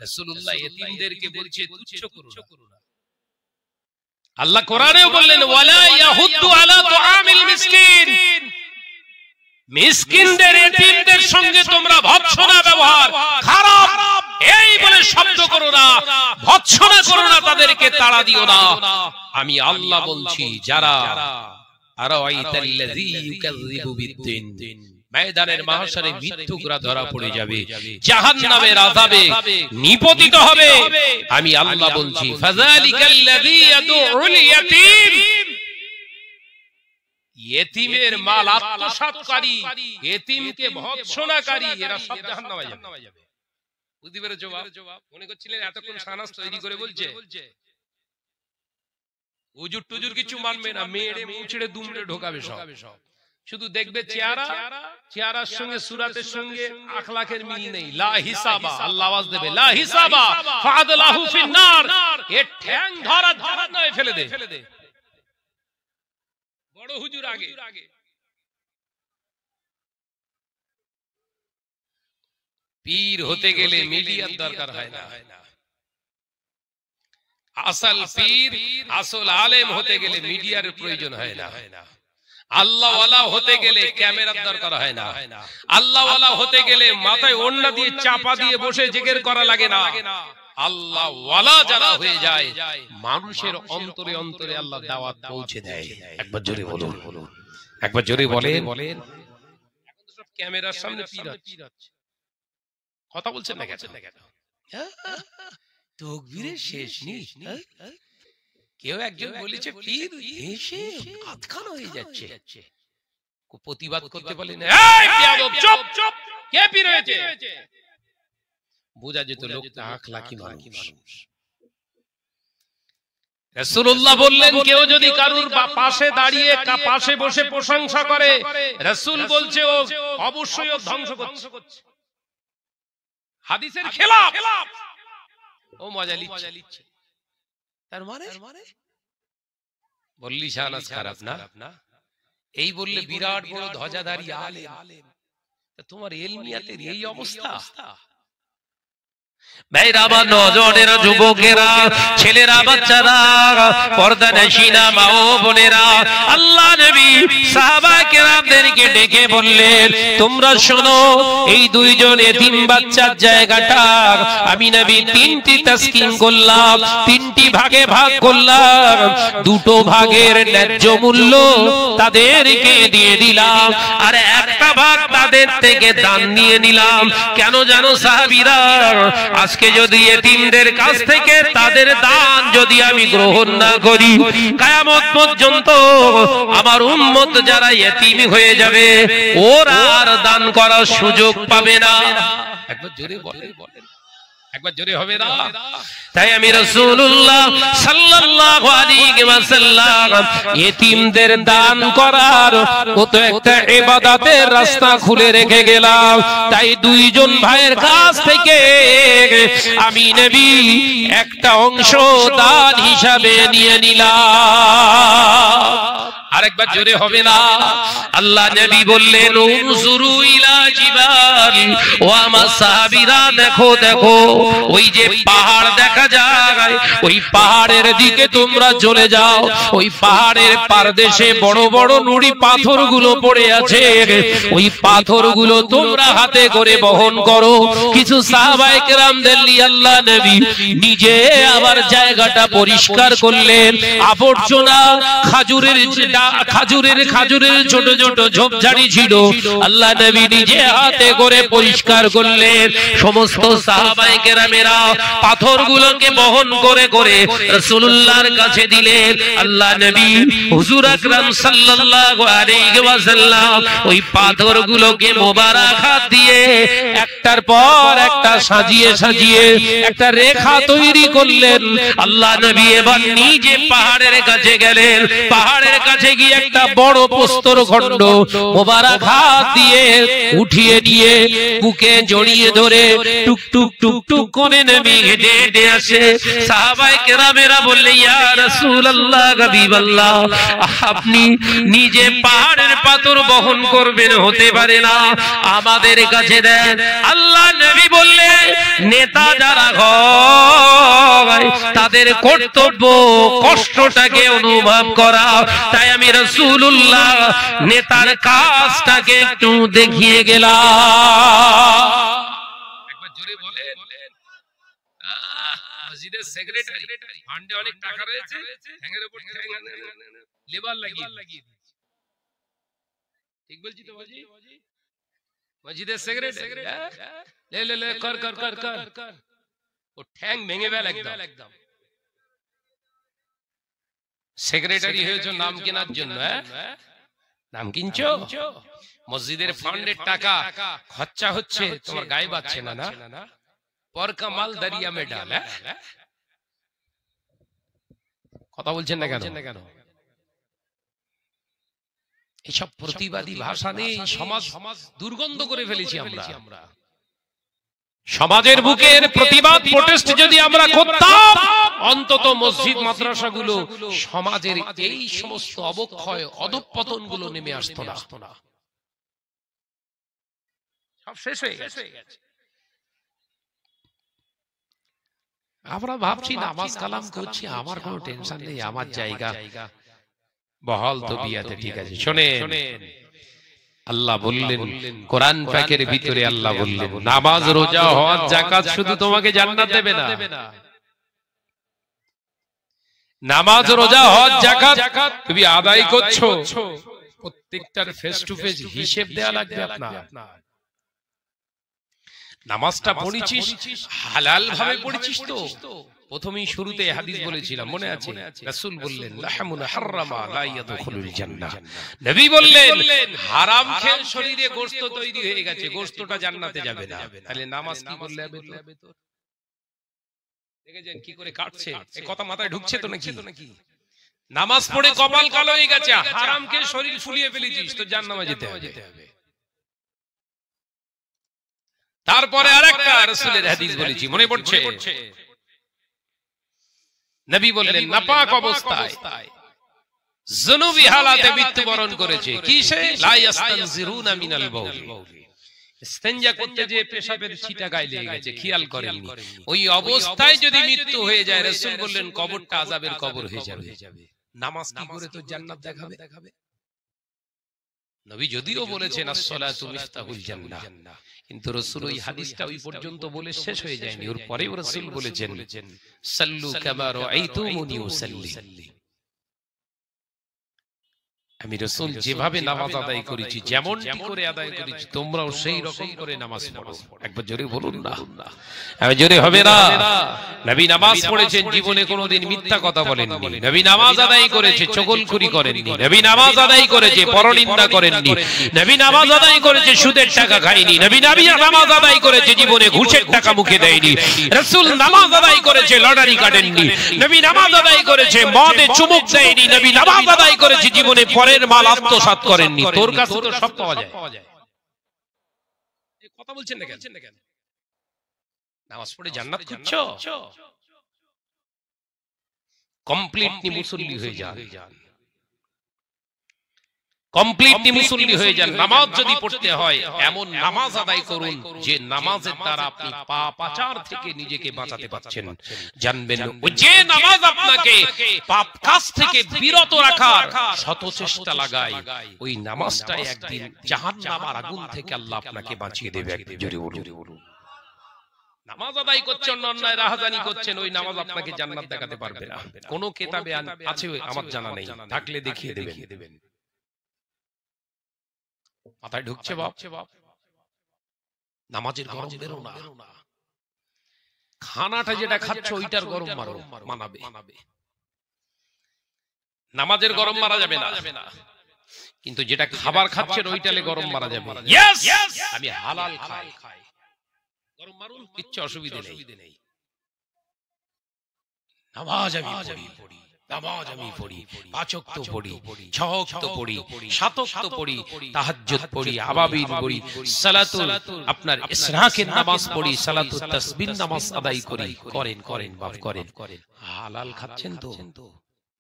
রাসূলুল্লাহ ইতিমদেরকে বলছে তুচ্ছ করো না। আল্লাহ কোরআনেও বললেন, ওয়ালা ইয়াহুদ্দু আলা তুআমিল মিসকিন, মিসকিনদের, ইতিমদের সঙ্গে তোমরা ভৎসনা ব্যবহার, খারাপ এই বলে শব্দ করো না, ভৎসনা করো না, তাদেরকে তাড়া দিও না। আমি আল্লাহ বলছি, যারা আরাইতাল্লাযী ইউকাযযিবু বিদ্দিন, ময়দানের মাহশারে মিথ্যুকরা ধরা পড়ে যাবে, জাহান্নামের আযাবে নিপতিত হবে। আমি আল্লাহ বলছি, ফাযালিকাল্লাযী ইয়াদউল ইয়াতীম, ইতিমের মাল আত্মসাৎকারী, ইতিমকে ভৎসনাকারী, এরা সব জাহান্নামে যাবে। বুঝতে পেরেছো? জবাব মনে করছিলেন এতক্ষণ সানাস তৈরি করে বলছে, হুজুর টুজুর কিছু মানবে না, মেরে মুচড়ে দুমড়ে ঢোকাবে সব। শুধু দেখবে চেহারার সঙ্গে সুরাতের সঙ্গে আখলাকের মিল নেই। লা হিসাবা, আল্লাহ আওয়াজ দেবে, লা হিসাবা ফাদলাহু ফিন্নার, এ ঠ্যাং ধরা জাহান্নামে ফেলে দে। বড় হুজুর আগে পীর হতে গেলে মিডিয়ার দরকার হয় না। আসল পীর আসল আলেম হতে গেলে মিডিয়ার প্রয়োজন হয় না। আল্লাহ ওয়ালা হতে গেলে ক্যামেরার দরকার হয় না। আল্লাহ ওয়ালা হতে গেলে মাথায় ওড়না দিয়ে চাপা দিয়ে বসে জিকির করা লাগে না। আল্লাহ ওয়ালা যারা হয়ে যায় মানুষের অন্তরে অন্তরে আল্লাহ দাওয়াত পৌঁছে দেয়। একবার জোরে বলুন, একবার জোরে বলেন। এখন তো সব ক্যামেরার সামনে পীর হচ্ছে, কথা বলছেন না কেন? তাকবীরের শেষ নেই। কেউ একজন বলেছে পীর হেসে আতখানা হয়ে যাচ্ছে, প্রতিবাদ করতে পারলেন না। এই বেয়াদব চুপ চুপ, কে পীর হয়েছে? বোঝা যেত লোকটা আখলাকি মানুষ। রাসূলুল্লাহ বললেন কেউ যদি কারুর পাশে দাঁড়িয়ে পাশে বসে প্রশংসা করে, রাসূল বলছে ও অবশ্যই ও ধ্বংস করছে, হাদিসের খেলাফ, ও মজা লিচ্ছে। তার মানে বললি শাহনাজ খারাপ না, এই বললে বিরাট বড় ধ্বজাধারী আলেম, তোমার ইলমিয়াতের এই অবস্থা। ভাইরা আমার, নজরেরা, যুবকেরা, ছেলেরা, বাচ্চারা, পর্দানশীনা মা ও বোনেরা, আল্লাহ নবী সাহাবায়ে কেরামদেরকে ডেকে বললেন তোমরা শোনো, এই দুইজন এতিম বাচ্চার জায়গাটা আমি নবী তিনটি তাসকিন করলাম, তিনটি ভাগে ভাগ করলাম, দুটো ভাগের ন্যায্য মূল্য তাদেরকে দিয়ে দিলাম, আর একটা ভাগ তাদের থেকে দান নিয়ে নিলাম। কেন জানো সাহাবীরা, আজকে যদি এতিমদের কাছ থেকে তাদের দান যদি আমি গ্রহণ না করি, কিয়ামত পর্যন্ত আমার উম্মত যারা এতিম হয়ে যাবে ওরা আর দান করার সুযোগ পাবে না। একবার জোরে বলেন, একবার জোরে হবে না? তাই আমি রাসূলুল্লাহ সাল্লাল্লাহু আলাইহি ওয়াসাল্লাম এতিমদের দান করার কত একটা ইবাদতের রাস্তা খুলে রেখে গেলাম। তাই দুইজন ভাইয়ের কাছ থেকে আমি নবী একটা অংশ দান হিসাবে নিয়ে নিলাম। আরেকবার জোরে হবে না? আল্লাহ নবী বললেন উনজুরু ইলা জিবাল, ও আমার সাহাবীরা দেখো দেখো, ওই যে পাহাড় দেখা যায় ওই পাহাড়ের দিকে তোমরা চলে যাও। ওই পাহাড়ের পারদেশে বড় বড় নুড়ি পাথরগুলো পড়ে আছে, ওই পাথরগুলো তোমরা হাতে করে বহন করো। কিছু সাহাবায়ে কেরামদের নিয়ে আল্লাহ নবী নিজে আবার জায়গাটা পরিষ্কার করলেন। আবর্জনা খাজুরের ছোট ছোট ঝোপঝাড়ি ছিল, আল্লাহ নবী নিজে হাতে করে পরিষ্কার করলেন। সমস্ত সাহাবায়ে কেরামেরা পাথরগুলোকে বহন করে করে রাসূলুল্লাহর কাছে দিলেন। আল্লাহ নবী হুজুর আকরাম সাল্লাল্লাহু আলাইহি ওয়াসাল্লাম ওই পাথরগুলোকে মোবারক হাত দিয়ে একটার পর একটা সাজিয়ে সাজিয়ে একটা রেখা তৈরি করলেন। আল্লাহ নবী এবার নিজে পাহাড়ের কাছে গেলেন, পাহাড়ের কাছে গিয়ে একটা বড় প্রস্তর খণ্ড মোবারক হাত দিয়ে উঠিয়ে নিয়ে বুকে জড়িয়ে ধরে টুক টুক টুক টুক করে নবী হেঁটে হেঁটে আসে। সাহাবায়ে কেরামেরা বললেন ইয়া রাসূলুল্লাহ, হাবিবাল্লাহ, আপনি নিজে পাহাড়ের পাথর বহন করবেন হতে পারে না, আমাদের কাছে দেন। আল্লাহ নবী বললেন নেতা যারা হয় তাদের কর্তব্য কষ্টটাকে অনুভব করা, তাই আমি রাসূলুল্লাহ নেতার কাজটাকে একটু দেখিয়ে গেলাম। একবার জোরে বলেন। মসজিদের সেক্রেটারি ফান্ডে অনেক টাকা রয়েছে, ঠ্যাঙের উপর লেবার লাগিয়ে, ঠিক বলছি তো বাজি? মসজিদের সেক্রেটারি লে কর কর কর কর, ও ঠ্যাং ভেঙে ফেল একদম। সেক্রেটারি হয়েছে নাম কেনার জন্য, নাম কিনছো? মসজিদের ফান্ডের টাকা খরচা হচ্ছে, তোমার গায়ে বাজছে না? না, পর কা মাল দরিয়া মে ডাল। কথা বলছেন না কেন? এইসব প্রতিবাদী ভাষা নেই, সমাজ দুর্গন্ধ করে ফেলেছি আমরা। সমাজের বুকের প্রতিবাদ প্রোটেস্ট যদি আমরা করতাম, অন্তত মসজিদ মাদ্রাসাগুলো সমাজের এই সমস্ত অবক্ষয় অধঃপতন গুলো নেমে আসতো না। সব শেষ হয়ে গেছে। আমরা ভাবছি নামাজ কালাম করছি, আমার কোনো টেনশন নেই, আমার জায়গা বহাল তবিয়াতে ঠিক আছে। শোনেন, আল্লাহ বললেন কোরআন পাকের ভিতরে, আল্লাহ বললেন নামাজ, রোজা, হজ, যাকাত শুধু তোমাকে জান্নাত দেবে না। নামাজ, রোজা, হজ, যাকাত তুমি আদায় করছো, প্রত্যেকটার ফেস টু ফেস হিসেব দেয়া লাগবে আপনার। নামাজটা পড়েছিস হালাল ভাবে পড়েছিস তো? প্রথমেই শুরুতে হাদিস বলেছিলাম, মনে আছে? রাসূল বললেন লাহমুন হারামা লা ইয়াদখুলুল জান্নাহ। নবী বললেন হারাম খেয়ে শরীরে গোশত তৈরি হয়ে গেছে, গোশতটা জান্নাতে যাবে না। তাহলে নামাজ কি করলে হবে? তো দেখেছেন কি করে কাটছে, এই কথা মাথায় ঢুকছে তো নাকি? নামাজ পড়ে কপাল কালো হয়ে গেছে, হারাম খেয়ে শরীর ফুলিয়ে ফেলেছিস, তো জাহান্নামে যেতে হবে। তারপরে আরেকটা রাসূলের হাদিস বলেছি, মনে পড়ছে? নবী বললেন নাপাক অবস্থায় জুনুবি হালাতে মৃত্যুবরণ করেছে, কিসে? লা ইস্তানজিরুনা মিনাল বাউল, ইস্তেঞ্জা করতে যে পেশাবের ছিটা গায়ে লেগে গেছে, খেয়াল করেননি, ওই অবস্থায় যদি মৃত্যু হয়ে যায়, রাসূল বললেন কবরটা আযাবের কবর হয়ে যাবে। নামাজ কি করে তো জান্নাত দেখাবে? নবী যদিও বলেছেন as-সালাতু মিফতাহুল জান্নাহ, কিন্তু রাসূল ওই হাদিসটা ওই পর্যন্ত বলে শেষ হয়ে যায়নি, ওর পরেও রাসূল বলেছেন সাল্লু কামা রাআইতুমুনি উসাল্লি, আমি রাসূল যেভাবে নামাজ আদায় করেছি, যেমনটি করে আদায় করেছি, তোমরাও সেই রকম করে নামাজ পড়ো। একবার জোরে বলুন না, আমি জোরে হবে না? নবী নামাজ পড়েছেন, জীবনে কোনোদিন মিথ্যা কথা বলেননি। নবী নামাজ আদায় করেছে, চগলখুরি করেননি। নবী নামাজ আদায় করেছে, পরনিন্দা করেননি। নবী নামাজ আদায় করেছে, সুদের টাকা খায়নি। নবী নামাজ আদায় করেছে, জীবনে ঘুষের টাকা মুখে দেয়নি। রাসূল নামাজ আদায় করেছে, লটারি কাটেননি। নবী নামাজ আদায় করেছে, মদে চুমুক দেয়নি। নবী নামাজ আদায় করেছে, জীবনে পরের মাল আত্মসাৎ করেননি। তোর কাছে তো সব পাওয়া যায়, এই কথা বলছেন না কেন? নামাজ পড়ে জান্নাত খুঁজছো? কমপ্লিটলি মুসল্লি হয়ে যান, কমপ্লিটলি মুসল্লি হয়ে যান। নামাজ যদি পড়তে হয়, এমন নামাজ আদায় করুন যে নামাজের দ্বারা আপনি পাপাচার থেকে নিজেকে বাঁচাতে পারছেন। জানবেন যে নামাজ আপনাকে পাপ কাজ থেকে বিরত রাখার শত চেষ্টা লাগায়, ওই নামাজটাই একদিন জাহান্নামের আগুন থেকে আল্লাহ আপনাকে বাঁচিয়ে দেবে। জোরে বলুন। নামাজ আদায় করছেন, অন্যায় রাহাজানি করছেন, ওই নামাজ আপনাকে জান্নাত দেখাতে পারবে না। কোন কিতাবে আছে আমার জানা নেই, থাকলে দেখিয়ে দেবেন। মাথায় ঢুকছে বাপ? নামাজের গরম বেরো না, খানাটা যেটা খাচ্ছ ওইটার গরম মানাবে। নামাজের গরম মারা যাবে না, কিন্তু যেটা খাবার খাচ্ছেন ওইটালে গরম মারা যাবে। আমি হালাল খাই, গরম মারুন, কিচ্ছু অসুবিধা নেই। নামাজ আমি পড়ি, নামাজ আমি পড়ি, 5 ওয়াক্ত পড়ি, 6 ওয়াক্ত পড়ি, 7 ওয়াক্ত পড়ি, তাহাজ্জুদ পড়ি, আবাবিল পড়ি, সালাতুল আপনার ইসরাকের নামাজ পড়ি, সালাতুত তাসবিহ নামাজ আদায় করি। করেন বাপ, করেন। হালাল খাচ্ছেন তো?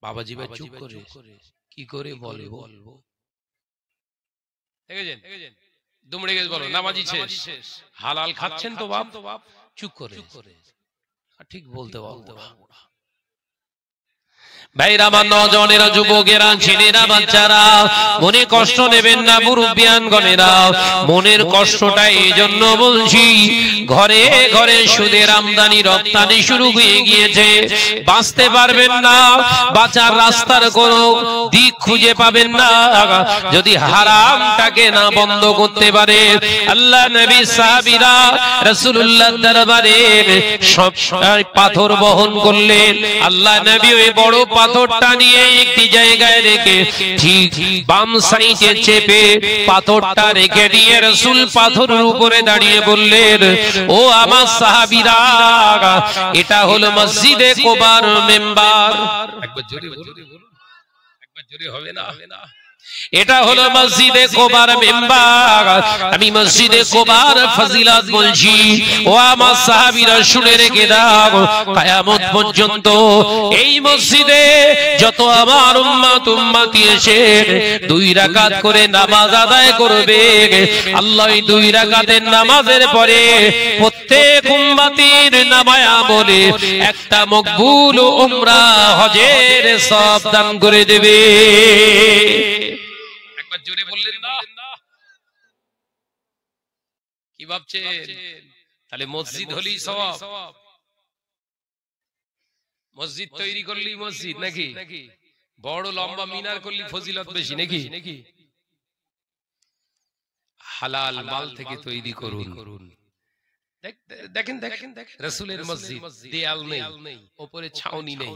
বাবাজি ভাই চুপ করে, কি করে বলবো? দেখেছেন দুমড়ে গেছে, বলো নামাজি শেষ। হালাল খাচ্ছেন তো বাপ? চুপ করে, ঠিক বলতে পারবো না। ভাইরা, আমার নজনেরা, যুবকেরা, ছেলেরা, বাচ্চারা, মনে কষ্ট নেবেন না। মুরব্বিয়ানগণেরা, মনের কষ্টটা এই জন্য বলছি, ঘরে ঘরে সুদের আমদানি রপ্তানি শুরু হয়ে গিয়েছে। বাঁচতে পারবেন না, বাঁচার রাস্তার কোনো দিক খুঁজে পাবেন না যদি হারামটাকে না বন্ধ করতে পারে। আল্লাহ নবী সাহাবীরা রাসূলুল্লাহর দরবারে সব পাথর বহন করলেন। আল্লাহ নবী ওই বড় পাথরটা নিয়ে একটি জায়গায় রেখে ঠিক বাম সাইডে চেপে পাথরটা রেখে দিয়ে রাসূল পাথরের উপরে দাঁড়িয়ে বললেন, ও আমার সাহাবীরা, এটা হলো মসজিদে কুবার মেম্বার। একবার জোরে বলুন, একবার জোরে হবে না? এটা হলো মসজিদে কোবার মেম্বার। আমি মসজিদে কোবার ফজিলত বলছি, ও আমার সাহাবীরা শুনে রেখে দাও, কিয়ামত পর্যন্ত এই মসজিদে যত আমার উম্মত উম্মতি এসে 2 রাকাত করে নামাজ আদায় করবে, আল্লাহ এই 2 রাকাতের নামাজের পরে প্রত্যেক উম্মতির নামায় আমলে একটা মকবুল উমরা হজের সওয়াব দান করে দেবে। জোরে বললেন না? কি ভাবছেন? তাহলে মসজিদ হলেই সওয়াব? মসজিদ তৈরি করলেই মসজিদ নাকি? বড় লম্বা মিনার করলেই ফজিলত বেশি নাকি? হালাল মাল থেকে তৈরি করুন। দেখেন দেখেন রাসূলের মসজিদ, দেয়াল নেই, উপরে ছাউনি নেই,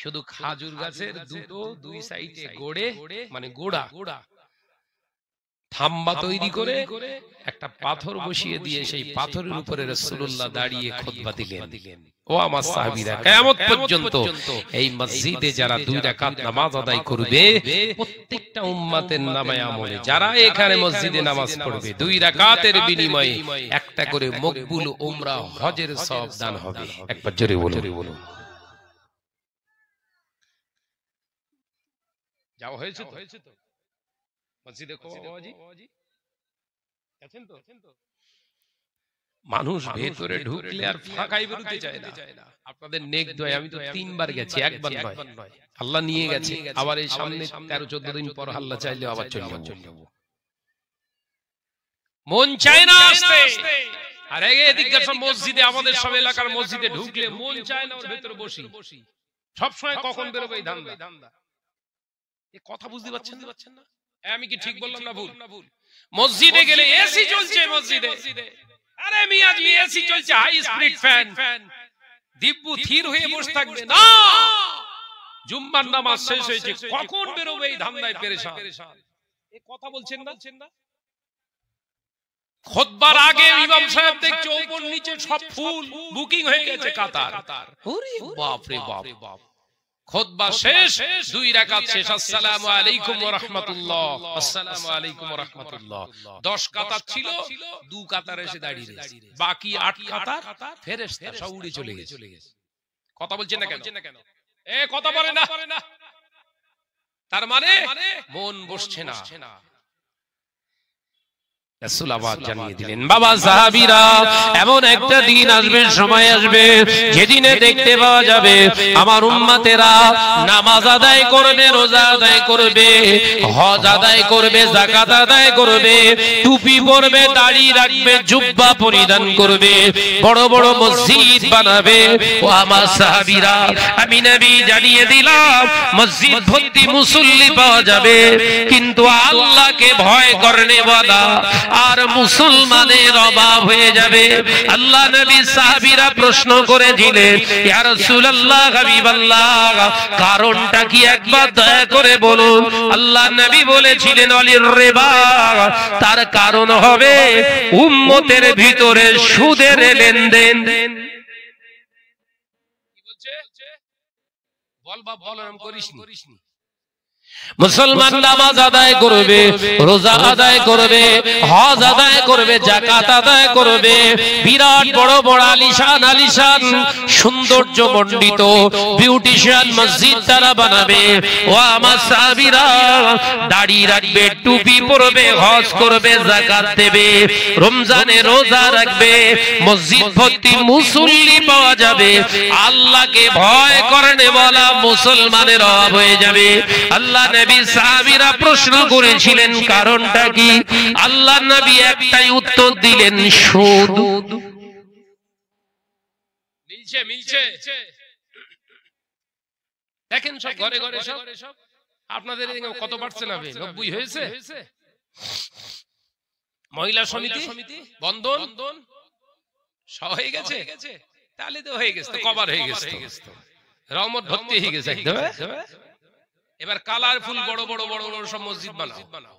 শুধু খাজুর গাছের দুই সাইডে গোড়ে মানে গোড়া থাম্বা তৈরি করে একটা পাথর বসিয়ে দিয়ে সেই পাথরের উপরে রাসূলুল্লাহ দাঁড়িয়ে খুতবা দিলেন। ও আমার সাহাবীরা, কিয়ামত পর্যন্ত এই মসজিদে যারা 2 রাকাত নামাজ আদায় করবে, প্রত্যেকটা উম্মতের নামায় আমলে যারা এখানে মসজিদে নামাজ পড়বে 2 রাকাতের বিনিময়ে একটা করে মকবুল উমরা হজের সওয়াব দান হবে। একবার জোরে বলুন। যাও হয়েছে তো মসজিদে কোবাবাজি আছেন তো? মানুষ ভেতরে ঢুকলে আর ফাঁকাই বেরোতে চায় না। আপনাদের নেক দোয়া, আমি তো 3 বার গেছি, একবার নয়। আল্লাহ নিয়ে গেছে, আবার এই সামনে 13-14 দিন পর আল্লাহ চাইলে আবার চলে যাব। মন চায় না আসতে। আর এদিকে সব মসজিদে, আমাদের সব এলাকার মসজিদে ঢুকলে মন চায় না ওর ভেতরে বসি। সব সময় কখন বেরোবে এই ধান্দা। এই কথা বুঝতে পারছেন না? আমি কি ঠিক বললাম না ভুল? মসজিদে গেলে এসি চলছে মসজিদে, আরে মিয়াজি এসি চলছে, হাই স্পিড ফ্যান, দিব্যু থির হয়ে বসে থাকবে না। জুম্মার নামাজ শেষ হয়েছে, কখন বেরোবে এই ধান্দায় পেরেশান। এই কথা বলছেন না? খুতবার আগে ইমাম সাহেব দেখছে উপর নিচে সব ফুল বুকিং হয়ে গেছে কাতার। ওরে বাপ রে বাপ। খুতবা শেষ, 2 রাকাত শেষ, আসসালামু আলাইকুম ওয়া রাহমাতুল্লাহ, আসসালামু আলাইকুম ওয়া রাহমাতুল্লাহ। 10 কাতার ছিল, 2 কাতার এসে দাঁড়িয়ে রয়েছে, বাকি 8 কাতার ফেরেশতা সব উড়ে চলে গেছে। কথা বলছেন না কেন? কথা বলে না, তার মানে মন বসছে না। রাসূল আবার জানিয়ে দিলেন, বাবা সাহাবীরা, এমন একটা দিন আসবে, সময় আসবে, যেদিনে দেখতে পাওয়া যাবে আমার উম্মতেরা নামাজ আদায় করবে, রোজা আদায় করবে, হজ আদায় করবে, যাকাত আদায় করবে, টুপি পরবে, দাড়ি রাখবে, জুব্বা পরিধান করবে, বড় বড় মসজিদ বানাবে। ও আমার সাহাবীরা, আমি নবী জানিয়ে দিলাম মসজিদ ভর্তি মুসল্লি পাওয়া যাবে, কিন্তু আল্লাহকে ভয় করনে ওয়ালা আর মুসলমানের অভাব হয়ে যাবে। আল্লাহ নবী সাহাবীরা প্রশ্ন করেছিলেন, ইয়া রাসূলুল্লাহ, হাবিবাল্লাহ, কারণটা কি একবার দয়া করে বলুন। আল্লাহ নবী বলেছিলেন, অলির রিবা, তার কারণ হবে উম্মতের ভিতরে সুদের লেনদেন। কি বলছে? বল বাপ, বল, আমি করিসনি। মুসলমান নামাজ আদায় করবে, রোজা আদায় করবে, হজ আদায় করবে, যাকাত আদায় করবে, বিরাট বড় বড় আলিশান সৌন্দর্য মণ্ডিত বিউটিশিয়ান মসজিদ তারা বানাবে। ও আমার সাহাবীরা, দাড়ি রাখবে, টুপি পরবে, হজ করবে, যাকাত দেবে, রমজানে রোজা রাখবে, মসজিদ ভর্তি মুসল্লি পাওয়া যাবে, আল্লাহকে ভয় করনে ওয়ালা মুসলমানের অভাব হয়ে যাবে। আল্লাহ নবী সাহাবীরা প্রশ্ন করেছিলেন, কারণটা কি? আল্লাহ নবী একটাই উত্তর দিলেন, সুদ। মিলছে। দেখেন সব ঘরে সব আপনাদের কত পার্সেন্ট হবে? 90 হয়েছে। মহিলা সমিতি, বন্ধন সব হয়ে গেছে, তাহলে তো হয়ে গেছে, কভার হয়ে গেছে, রহমত ভর্তি হয়ে গেছে একদম। এবার কালারফুল বড় বড় সব মসজিদ বানাও।